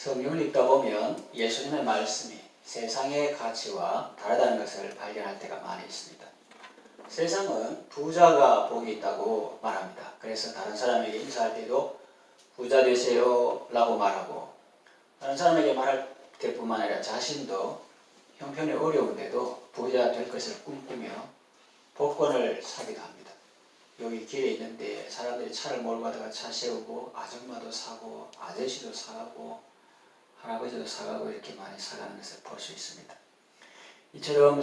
성경을 읽다 보면 예수님의 말씀이 세상의 가치와 다르다는 것을 발견할 때가 많이 있습니다. 세상은 부자가 복이 있다고 말합니다. 그래서 다른 사람에게 인사할 때도 부자 되세요 라고 말하고, 다른 사람에게 말할 때뿐만 아니라 자신도 형편이 어려운데도 부자 될 것을 꿈꾸며 복권을 사기도 합니다. 여기 길에 있는데 사람들이 차를 몰고 가다가 차 세우고 아줌마도 사고 아저씨도 사고 할아버지도 사가고 이렇게 많이 사가는 것을 볼 수 있습니다. 이처럼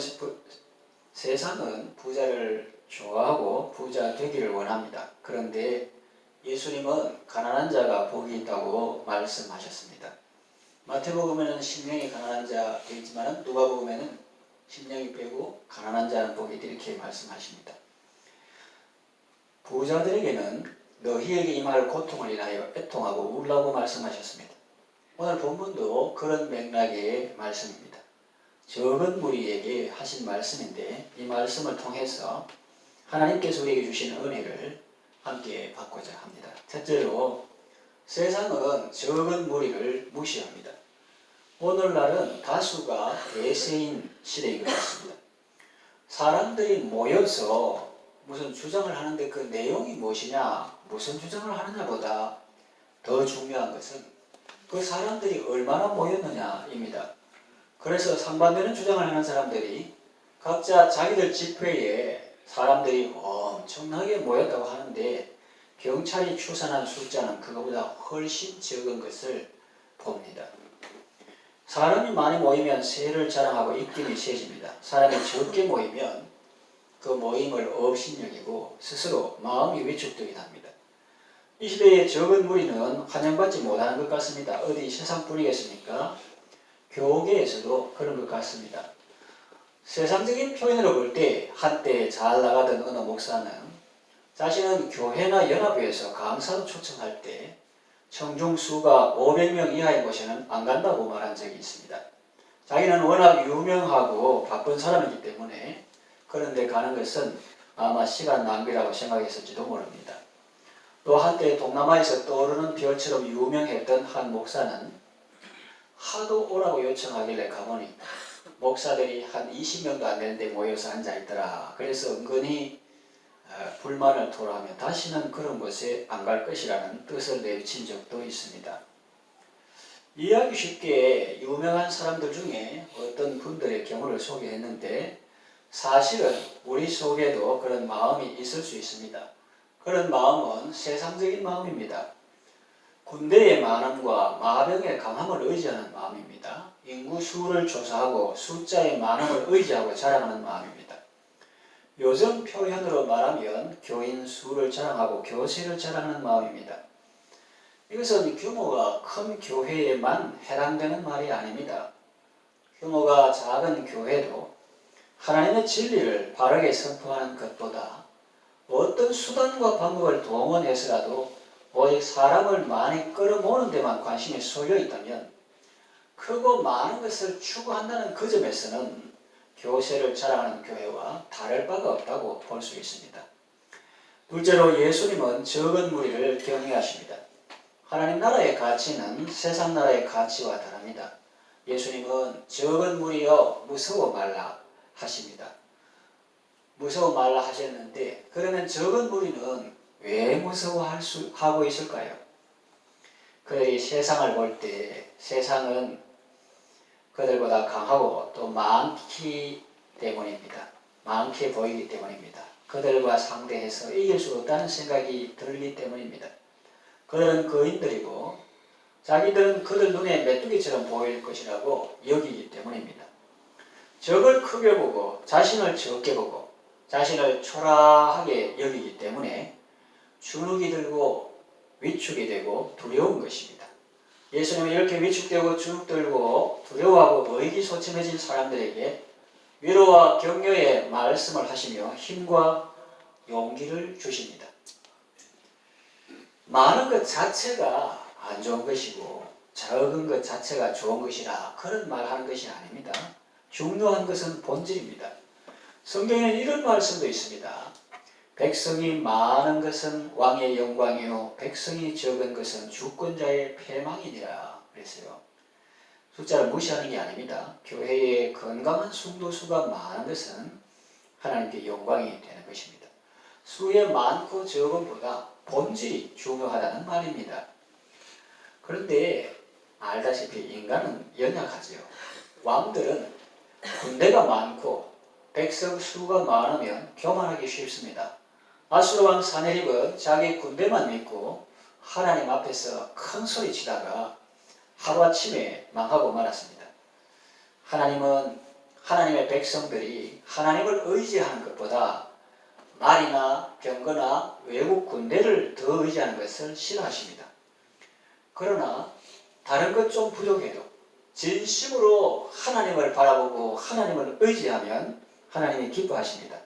세상은 부자를 좋아하고 부자 되기를 원합니다. 그런데 예수님은 가난한 자가 복이 있다고 말씀하셨습니다. 마태복음에는 심령이 가난한 자 되어 있지만 누가복음에는 심령이 빼고 가난한 자는 복이 있다 이렇게 말씀하십니다. 부자들에게는 너희에게 임할 고통을 인하여 애통하고 울라고 말씀하셨습니다. 오늘 본문도 그런 맥락의 말씀입니다. 적은 무리에게 하신 말씀인데 이 말씀을 통해서 하나님께서 우리에게 주신 은혜를 함께 받고자 합니다. 첫째로, 세상은 적은 무리를 무시합니다. 오늘날은 다수가 대세인 시대인 것 같습니다. 사람들이 모여서 무슨 주장을 하는데 그 내용이 무엇이냐, 무슨 주장을 하느냐보다 더 중요한 것은 그 사람들이 얼마나 모였느냐입니다. 그래서 상반되는 주장을 하는 사람들이 각자 자기들 집회에 사람들이 엄청나게 모였다고 하는데 경찰이 추산한 숫자는 그거보다 훨씬 적은 것을 봅니다. 사람이 많이 모이면 세를 자랑하고 입김이 세집니다. 사람이 적게 모이면 그 모임을 업신여기고 스스로 마음이 위축되긴 합니다. 이 시대의 적은 무리는 환영받지 못하는 것 같습니다. 어디 세상뿐이겠습니까? 교계에서도 그런 것 같습니다. 세상적인 표현으로 볼 때 한때 잘 나가던 어느 목사는 자신은 교회나 연합회에서 강사로 초청할 때 청중수가 500명 이하인 곳에는 안 간다고 말한 적이 있습니다. 자기는 워낙 유명하고 바쁜 사람이기 때문에 그런 데 가는 것은 아마 시간 낭비라고 생각했을지도 모릅니다. 또 한때 동남아에서 떠오르는 별처럼 유명했던 한 목사는 하도 오라고 요청하길래 가보니 목사들이 한 20명도 안 되는데 모여서 앉아있더라. 그래서 은근히 불만을 토로하며 다시는 그런 곳에 안 갈 것이라는 뜻을 내비친 적도 있습니다. 이해하기 쉽게 유명한 사람들 중에 어떤 분들의 경우를 소개했는데 사실은 우리 속에도 그런 마음이 있을 수 있습니다. 그런 마음은 세상적인 마음입니다. 군대의 많음과 마병의 강함을 의지하는 마음입니다. 인구수를 조사하고 숫자의 많음을 의지하고 자랑하는 마음입니다. 요즘 표현으로 말하면 교인 수를 자랑하고 교세를 자랑하는 마음입니다. 이것은 규모가 큰 교회에만 해당되는 말이 아닙니다. 규모가 작은 교회도 하나님의 진리를 바르게 선포하는 것보다 어떤 수단과 방법을 동원해서라도 오직 사람을 많이 끌어모으는 데만 관심이 쏠려 있다면 크고 많은 것을 추구한다는 그 점에서는 교세를 자랑하는 교회와 다를 바가 없다고 볼 수 있습니다. 둘째로, 예수님은 적은 무리를 경외하십니다. 하나님 나라의 가치는 세상 나라의 가치와 다릅니다. 예수님은 적은 무리여 무서워 말라 하십니다. 무서워 말라 하셨는데 그러면 적은 무리는 왜 무서워하고 있을까요? 그들이 세상을 볼 때 세상은 그들보다 강하고 또 많기 때문입니다. 많게 보이기 때문입니다. 그들과 상대해서 이길 수 없다는 생각이 들기 때문입니다. 그들은 거인들이고 자기들은 그들 눈에 메뚜기처럼 보일 것이라고 여기기 때문입니다. 적을 크게 보고 자신을 적게 보고 자신을 초라하게 여기기 때문에 주눅이 들고 위축이 되고 두려운 것입니다. 예수님은 이렇게 위축되고 주눅들고 두려워하고 의기소침해진 사람들에게 위로와 격려의 말씀을 하시며 힘과 용기를 주십니다. 많은 것 자체가 안 좋은 것이고 적은 것 자체가 좋은 것이라 그런 말 하는 것이 아닙니다. 중요한 것은 본질입니다. 성경에는 이런 말씀도 있습니다. 백성이 많은 것은 왕의 영광이요 백성이 적은 것은 주권자의 패망이니라 그랬어요. 숫자를 무시하는 게 아닙니다. 교회에 건강한 성도수가 많은 것은 하나님께 영광이 되는 것입니다. 수의 많고 적음보다 본질이 중요하다는 말입니다. 그런데 알다시피 인간은 연약하지요. 왕들은 군대가 많고 백성 수가 많으면 교만하기 쉽습니다. 아수르 왕 사네립은 자기 군대만 믿고 하나님 앞에서 큰 소리 치다가 하루아침에 망하고 말았습니다. 하나님은 하나님의 백성들이 하나님을 의지하는 것보다 말이나 병거나 외국 군대를 더 의지하는 것을 싫어하십니다. 그러나 다른 것 좀 부족해도 진심으로 하나님을 바라보고 하나님을 의지하면 하나님이 기뻐하십니다.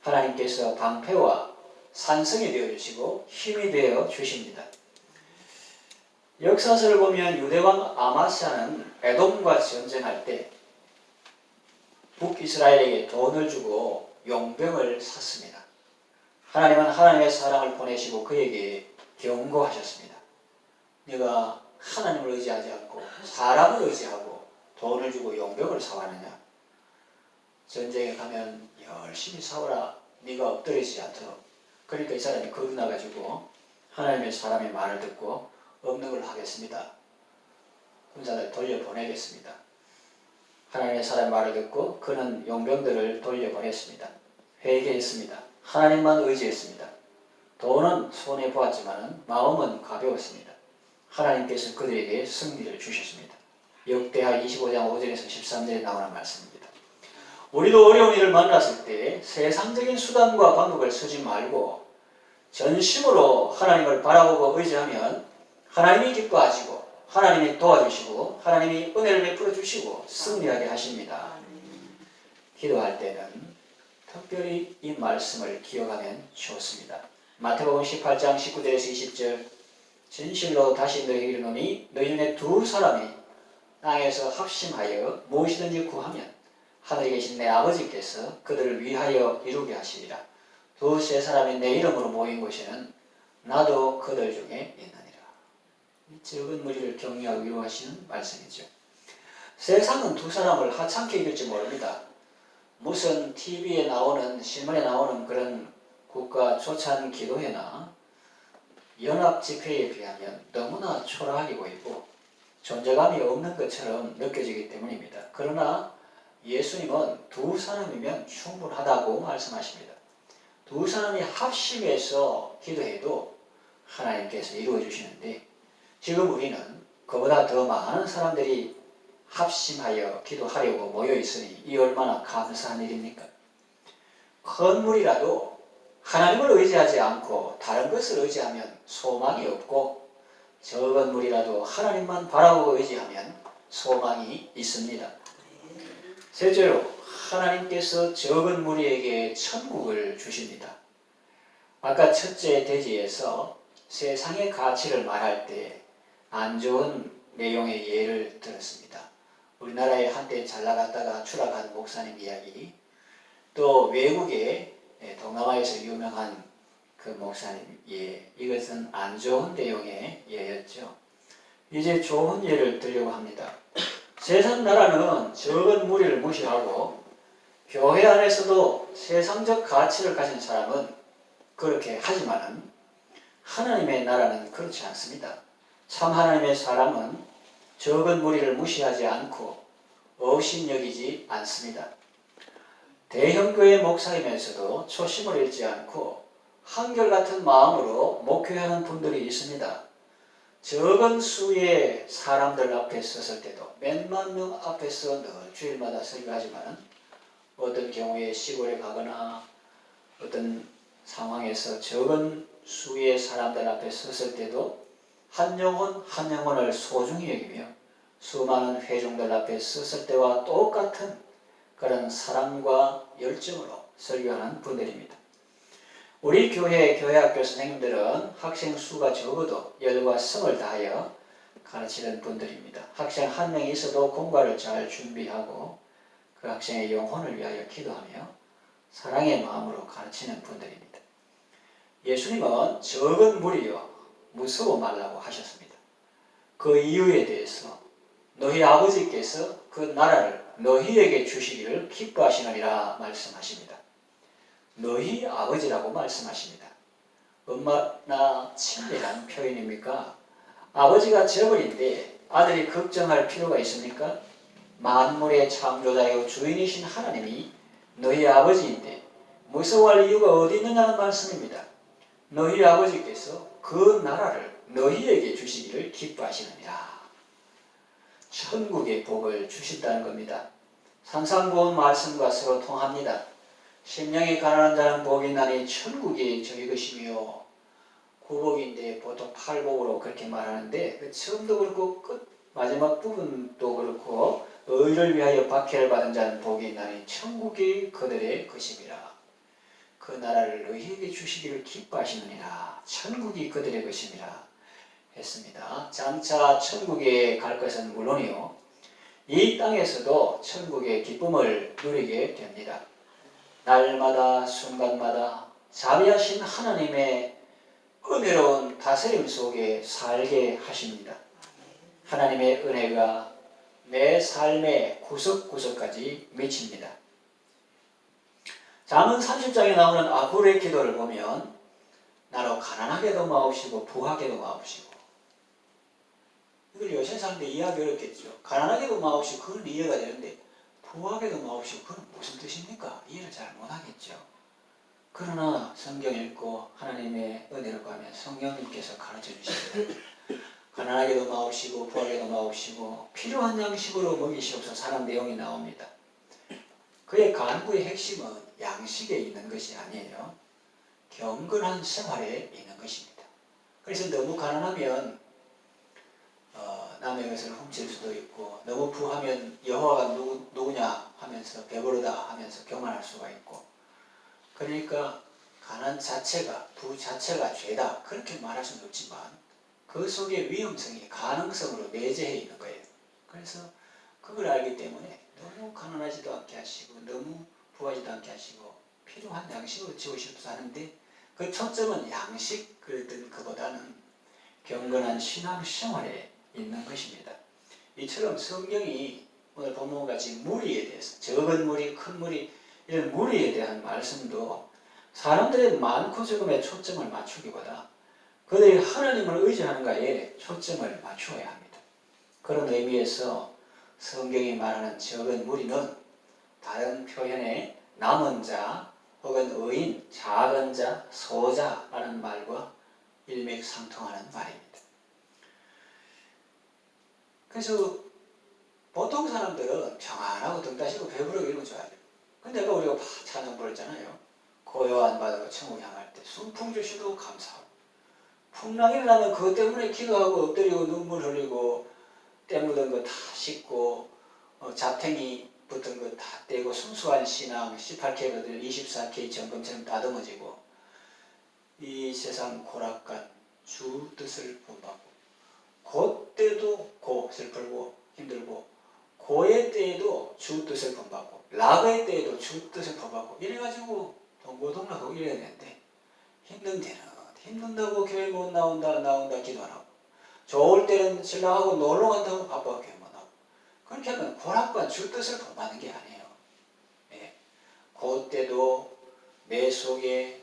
하나님께서 방패와 산성이 되어주시고 힘이 되어 주십니다. 역사서를 보면 유대왕 아마스야는 에돔과 전쟁할 때 북이스라엘에게 돈을 주고 용병을 샀습니다. 하나님은 하나님의 사랑을 보내시고 그에게 경고하셨습니다. 네가 하나님을 의지하지 않고 사람을 의지하고 돈을 주고 용병을 사왔느냐? 전쟁에 가면 열심히 싸워라. 네가 엎드리지 않도록. 그러니까 이 사람이 거듭나가지고 하나님의 사람의 말을 듣고 없는 걸 하겠습니다. 군사들 돌려보내겠습니다. 하나님의 사람의 말을 듣고 그는 용병들을 돌려보냈습니다. 회개했습니다. 하나님만 의지했습니다. 돈은 손해보았지만 마음은 가벼웠습니다. 하나님께서 그들에게 승리를 주셨습니다. 역대하 25장 5절에서 13절에 나오는 말씀입니다. 우리도 어려운 일을 만났을 때 세상적인 수단과 방법을 쓰지 말고 전심으로 하나님을 바라보고 의지하면 하나님이 기뻐하시고 하나님이 도와주시고 하나님이 은혜를 베풀어 주시고 승리하게 하십니다. 기도할 때는 특별히 이 말씀을 기억하면 좋습니다. 마태복음 18장 19절에서 20절 진실로 다시 너희에게 이르노니 너희 중에 두 사람이 땅에서 합심하여 무엇이든지 구하면 하늘에 계신 내 아버지께서 그들을 위하여 이루게 하시리라. 두세 사람이 내 이름으로 모인 곳에는 나도 그들 중에 있느니라. 적은 무리를 격려하고 위로하시는 말씀이죠. 세상은 두 사람을 하찮게 이길지 모릅니다. 무슨 TV에 나오는 신문에 나오는 그런 국가 조찬 기도회나 연합 집회에 비하면 너무나 초라하게 보이고 존재감이 없는 것처럼 느껴지기 때문입니다. 그러나 예수님은 두 사람이면 충분하다고 말씀하십니다. 두 사람이 합심해서 기도해도 하나님께서 이루어 주시는데 지금 우리는 그보다 더 많은 사람들이 합심하여 기도하려고 모여 있으니 이 얼마나 감사한 일입니까? 큰 무리라도 하나님을 의지하지 않고 다른 것을 의지하면 소망이 없고 적은 무리라도 하나님만 바라보고 의지하면 소망이 있습니다. 셋째로 하나님께서 적은 무리에게 천국을 주십니다. 아까 첫째 대지에서 세상의 가치를 말할 때 안 좋은 내용의 예를 들었습니다. 우리나라에 한때 잘 나갔다가 추락한 목사님 이야기, 또 외국에 동남아에서 유명한 그 목사님 예, 이것은 안 좋은 내용의 예였죠. 이제 좋은 예를 들려고 합니다. 세상 나라는 적은 무리를 무시하고 교회 안에서도 세상적 가치를 가진 사람은 그렇게 하지만 하나님의 나라는 그렇지 않습니다. 참 하나님의 사람은 적은 무리를 무시하지 않고 업신여기지 않습니다. 대형교회 목사이면서도 초심을 잃지 않고 한결같은 마음으로 목회하는 분들이 있습니다. 적은 수의 사람들 앞에 섰을 때도 몇만 명 앞에서 늘 주일마다 설교하지만 어떤 경우에 시골에 가거나 어떤 상황에서 적은 수의 사람들 앞에 섰을 때도 한 영혼 한 영혼을 소중히 여기며 수많은 회중들 앞에 섰을 때와 똑같은 그런 사랑과 열정으로 설교하는 분들입니다. 우리 교회학교 선생님들은 학생 수가 적어도 열과 성을 다하여 가르치는 분들입니다. 학생 한 명이 있어도 공부를 잘 준비하고 그 학생의 영혼을 위하여 기도하며 사랑의 마음으로 가르치는 분들입니다. 예수님은 적은 무리여 무서워 말라고 하셨습니다. 그 이유에 대해서 너희 아버지께서 그 나라를 너희에게 주시기를 기뻐하시느니라 말씀하십니다. 너희 아버지라고 말씀하십니다. 얼마나 친밀한 표현입니까? 아버지가 저버린데 아들이 걱정할 필요가 있습니까? 만물의 창조자요 주인이신 하나님이 너희 아버지인데 무서워할 이유가 어디 있느냐는 말씀입니다. 너희 아버지께서 그 나라를 너희에게 주시기를 기뻐하시느니라. 천국의 복을 주신다는 겁니다. 산상보온 말씀과 서로 통합니다. 심령이 가난한 자는 복이 나니 천국이 저희 것이며, 구복인데 보통 팔복으로 그렇게 말하는데 그 처음도 그렇고 끝 마지막 부분도 그렇고 의를 위하여 박해를 받은 자는 복이 나니 천국이 그들의 것임이라. 그 나라를 너희에게 주시기를 기뻐하시느니라. 천국이 그들의 것임이라 했습니다. 장차 천국에 갈 것은 물론이요, 이 땅에서도 천국의 기쁨을 누리게 됩니다. 날마다 순간마다 자비하신 하나님의 은혜로운 다스림 속에 살게 하십니다. 하나님의 은혜가 내 삶의 구석구석까지 미칩니다. 잠언 30장에 나오는 아굴의 기도를 보면 나로 가난하게도 마옵시고 부하게도 마옵시고, 이걸 요새 사람들 이해하기 어렵겠죠. 가난하게도 마옵시고 그건 이해가 되는데 부하게도 마옵시고 그건 무슨 뜻입니까? 이해를 잘 못하겠죠. 그러나 성경 읽고 하나님의 은혜를 구하면 성령님께서 가르쳐 주십니다. 가난하게도 마옵시고 부하게도 마옵시고 필요한 양식으로 먹이시옵소서 하는 내용이 나옵니다. 그의 간구의 핵심은 양식에 있는 것이 아니에요. 경건한 생활에 있는 것입니다. 그래서 너무 가난하면 남의 것을 훔칠 수도 있고, 너무 부하면 여호와가 누구냐 하면서 배부르다 하면서 교만할 수가 있고, 그러니까 가난 자체가, 부 자체가 죄다 그렇게 말할 수는 없지만 그 속에 위험성이 가능성으로 내재해 있는 거예요. 그래서 그걸 알기 때문에 너무 가난하지도 않게 하시고 너무 부하지도 않게 하시고 필요한 양식으로 지우시옵소서 하는데, 그 초점은 양식 그보다는 경건한 신앙생활에 있는 것입니다. 이처럼 성경이 오늘 본문같이 무리에 대해서, 적은 무리, 큰 무리, 이런 무리에 대한 말씀도 사람들의 많고 적음에 초점을 맞추기보다 그들이 하나님을 의지하는가에 초점을 맞추어야 합니다. 그런 의미에서 성경이 말하는 적은 무리는 다른 표현의 남은 자 혹은 의인, 작은 자, 소자라는 말과 일맥상통하는 말입니다. 그래서 보통 사람들은 평안하고 등 따시고 배부르고 이런 거 좋아해요. 근데 아까 우리가 찬양 부르잖아요. 고요한 바다로 천국 향할 때 순풍 주시도 감사하고, 풍랑이 일어나면 그것 때문에 기도하고 엎드리고 눈물 흘리고 때 묻은 거 다 씻고 잡탱이 붙은 거 다 떼고 순수한 신앙 18K거든 24K 점검처럼 다듬어지고, 이 세상 고락간 주 뜻을 본받고, 그때도 고 슬프고 힘들고, 고의 때에도 주 뜻을 본받고, 락의 때에도 주 뜻을 본받고, 이래가지고 동고동락하고 이래야 되는데, 힘든 때는 힘든다고 교회 못 나온다 기도 안 하고, 좋을 때는 신랑하고 놀러 간다고 바빠서 교회 못 나오고, 그렇게 하면 고락과 주 뜻을 본받는 게 아니에요. 예. 그때도 내 속에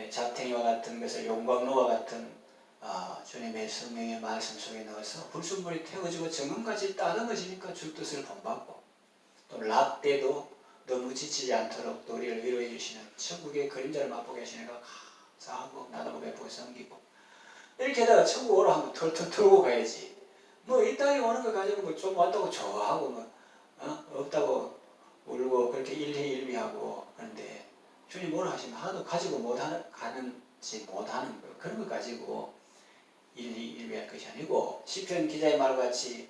잡탱이와 같은 것을 용광로와 같은 주님의 성령의 말씀 속에 넣어서 불순물이 태워지고 정금같이 따듬어지니까 주 뜻을 본받고, 또 락 때도 너무 지치지 않도록 또 우리를 위로해 주시는 천국의 그림자를 맛보게 하시니까 감사하고 나누고 베푸고 섬기고, 이렇게 하다가 천국 오라 하면 털털 털고 가야지. 뭐 이 땅에 오는 거 가지고 뭐 좀 왔다고 좋아하고 뭐 없다고 울고 그렇게 일희일비하고, 그런데 주님 뭐라 하시면 하나도 가지고 가는지 못하는 거, 그런 거 가지고 일희일비할 것이 아니고, 시편 기자의 말과 같이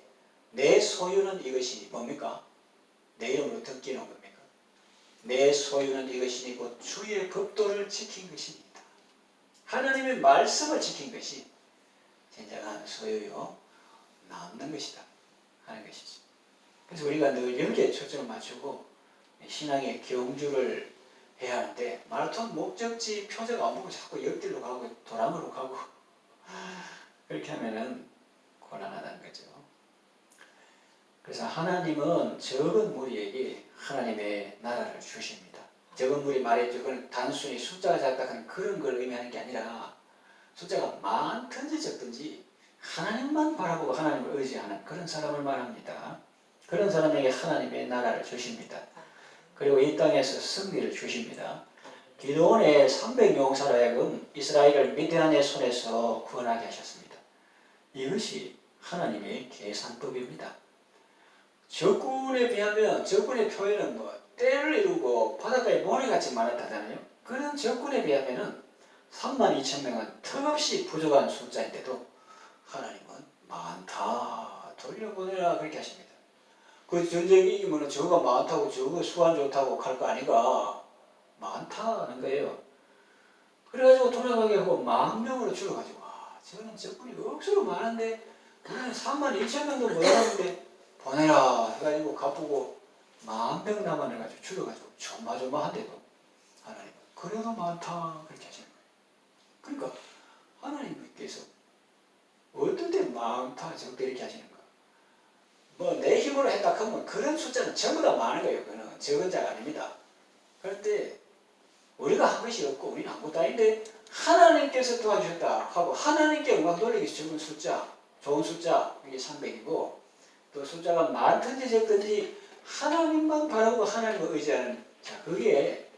내 소유는 이것이니 뭡니까? 내 이름으로 듣기는 겁니까? 내 소유는 이것이니 곧 주의 법도를 지킨 것입니다. 하나님의 말씀을 지킨 것이 진정한 소유요 남는 것이다 하는 것이지. 그래서 우리가 늘 여기에 초점을 맞추고 신앙의 경주를 해야 하는데, 마라톤 목적지 표적 안 보고 자꾸 옆길로 가고 도람으로 가고 그렇게 하면은 곤란하다는 거죠. 그래서 하나님은 적은 무리에게 하나님의 나라를 주십니다. 적은 무리 말했죠. 그건 단순히 숫자가 작다 하는 그런 걸 의미하는 게 아니라 숫자가 많든지 적든지 하나님만 바라보고 하나님을 의지하는 그런 사람을 말합니다. 그런 사람에게 하나님의 나라를 주십니다. 그리고 이 땅에서 승리를 주십니다. 기드온의 300용사로 하여금 이스라엘을 미디안의 손에서 구원하게 하셨습니다. 이것이 하나님의 계산법입니다. 적군에 비하면 적군의 표현은 때를 이루고 바닷가에 모래같이 많았다잖아요. 그런 적군에 비하면 32,000명은 턱없이 부족한 숫자인데도 하나님은 많다 돌려보내라 그렇게 하십니다. 그 전쟁이 이기면 저거가 많다고 저거 수완 좋다고 갈 거 아니가 많다는 거예요. 그래가지고 돌아가게 하고 10,000명으로 줄여가지고 저는 적군이 억수로 많은데 우리는 32,000명도 못하는데 보내라 해가지고 갚고 10,000명 남아내가지고 줄여가지고 조마조마한데도 하나님 그래도 많다 그렇게 하시는 거예요. 그러니까 하나님께서 어떤 때 많다 적다 이렇게 하시는 거예요. 내 힘으로 했다 하면 그런 숫자는 전부 다 많은 거예요. 그거는 적은 자가 아닙니다. 그럴 때 우리가 한 것이 없고 우리는 아무것도 아닌데 하나님께서 도와주셨다 하고 하나님께 영광 돌리기 적은 숫자 좋은 숫자 이게 300이고 또 숫자가 많든지 적든지 하나님만 바라고 하나님을 의지하는 자 그게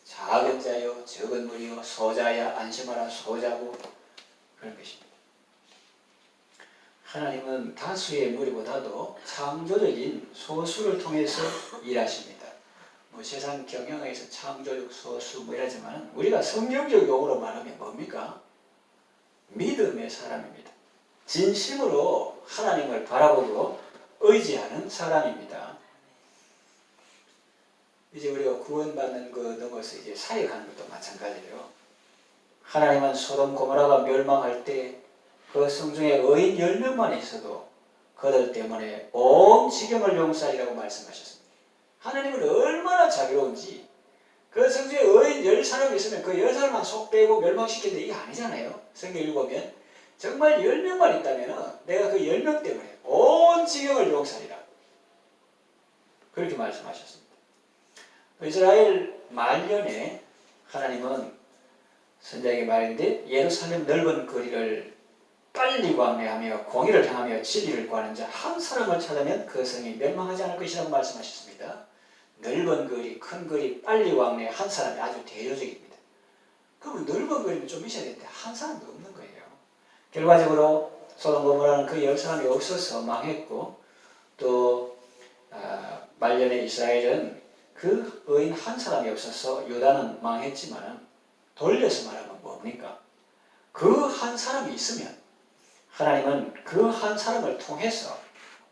작은 자요 적은 무리요 소자야 안심하라 소자고 그런 것입니다. 하나님은 다수의 무리보다도 창조적인 소수를 통해서 일하십니다. 세상 경영에서 창조적 소수 이라지만 우리가 성경적 용어로 말하면 뭡니까? 믿음의 사람입니다. 진심으로 하나님을 바라보고 의지하는 사람입니다. 이제 우리가 구원받는 거 넘어서 이제 사역하는 것도 마찬가지예요. 하나님은 소돔 고모라가 멸망할 때 그 성중에 의인 10명만 있어도 그들 때문에 온 지경을 용서하리라고 말씀하셨습니다. 하나님은 얼마나 자비로운지 그 성중에 의인 10사람이 있으면 그 10사람만 속 빼고 멸망시키는데 이게 아니잖아요. 성경 읽어보면 정말 10명만 있다면 내가 그 10명 때문에 온 지경을 용서하리라 그렇게 말씀하셨습니다. 이스라엘 말년에 하나님은 선자에게 말했는데 예루살렘 넓은 거리를 빨리 광래하며 공의를 향하며 진리를 구하는 자 한 사람을 찾으면 그 성이 멸망하지 않을 것이라고 말씀하셨습니다. 넓은 거리, 큰 거리, 빨리 광래 한 사람이 아주 대조적입니다. 그러면 넓은 거리는 좀 있어야 되는데 한 사람도 없는 거예요. 결과적으로 소돔 고모라는 그 10사람이 없어서 망했고 또 말년에 이스라엘은 그 의인 한 사람이 없어서 유다는 망했지만 돌려서 말하면 뭡니까? 그 한 사람이 있으면 하나님은 그 한 사람을 통해서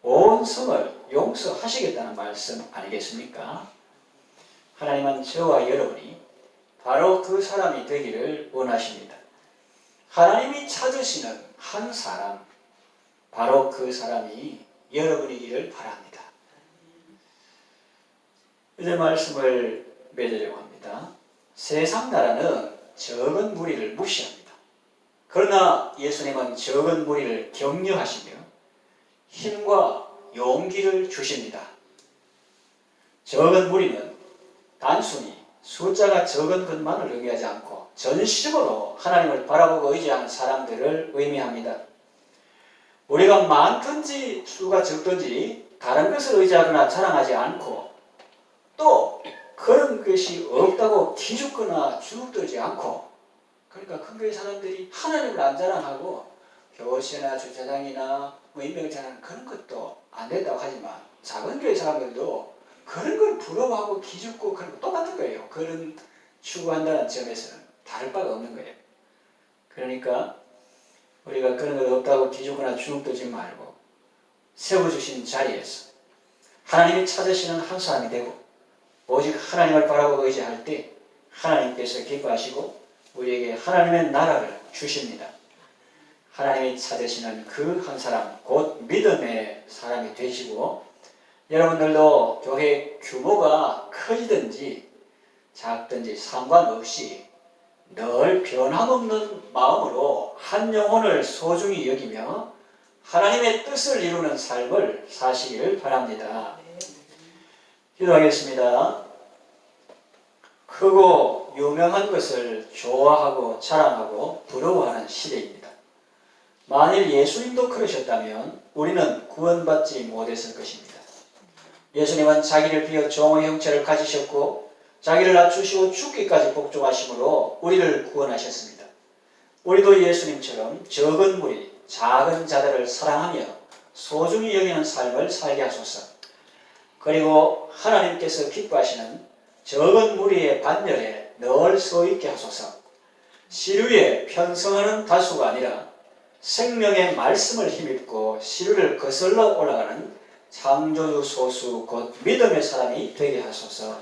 온 성을 용서하시겠다는 말씀 아니겠습니까? 하나님은 저와 여러분이 바로 그 사람이 되기를 원하십니다. 하나님이 찾으시는 한 사람, 바로 그 사람이 여러분이기를 바랍니다. 이제 말씀을 맺으려고 합니다. 세상 나라는 적은 무리를 무시합니다. 그러나 예수님은 적은 무리를 격려하시며 힘과 용기를 주십니다. 적은 무리는 단순히 숫자가 적은 것만을 의미하지 않고 전심으로 하나님을 바라보고 의지하는 사람들을 의미합니다. 우리가 많든지 수가 적든지 다른 것을 의지하거나 자랑하지 않고 또 그런 것이 없다고 기죽거나 주눅들지 않고 그러니까 큰 교회 사람들이 하나님을 안 자랑하고 교회나 주차장이나 인명을 자랑하는 그런 것도 안 된다고 하지만 작은 교회 사람들도 그런 걸 부러워하고 기죽고 그런 거 똑같은 거예요. 그런 추구한다는 점에서는 다를 바가 없는 거예요. 그러니까 우리가 그런 것 없다고 기죽거나 주눅들지 말고 세워주신 자리에서 하나님이 찾으시는 한 사람이 되고 오직 하나님을 바라보고 의지할 때 하나님께서 기뻐하시고 우리에게 하나님의 나라를 주십니다. 하나님이 찾으시는 그 한 사람, 곧 믿음의 사람이 되시고 여러분들도 교회 규모가 커지든지 작든지 상관없이 늘 변함없는 마음으로 한 영혼을 소중히 여기며 하나님의 뜻을 이루는 삶을 사시기를 바랍니다. 기도하겠습니다. 크고 유명한 것을 좋아하고 자랑하고 부러워하는 시대입니다. 만일 예수님도 그러셨다면 우리는 구원받지 못했을 것입니다. 예수님은 자기를 비어 종의 형체를 가지셨고 자기를 낮추시고 죽기까지 복종하심으로 우리를 구원하셨습니다. 우리도 예수님처럼 적은 무리, 작은 자들을 사랑하며 소중히 여기는 삶을 살게 하소서. 그리고 하나님께서 기뻐하시는 적은 무리의 반열에 늘 서 있게 하소서. 시류에 편성하는 다수가 아니라 생명의 말씀을 힘입고 시류를 거슬러 올라가는 창조주 소수 곧 믿음의 사람이 되게 하소서.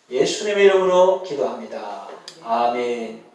예수님의 이름으로 기도합니다. 아멘.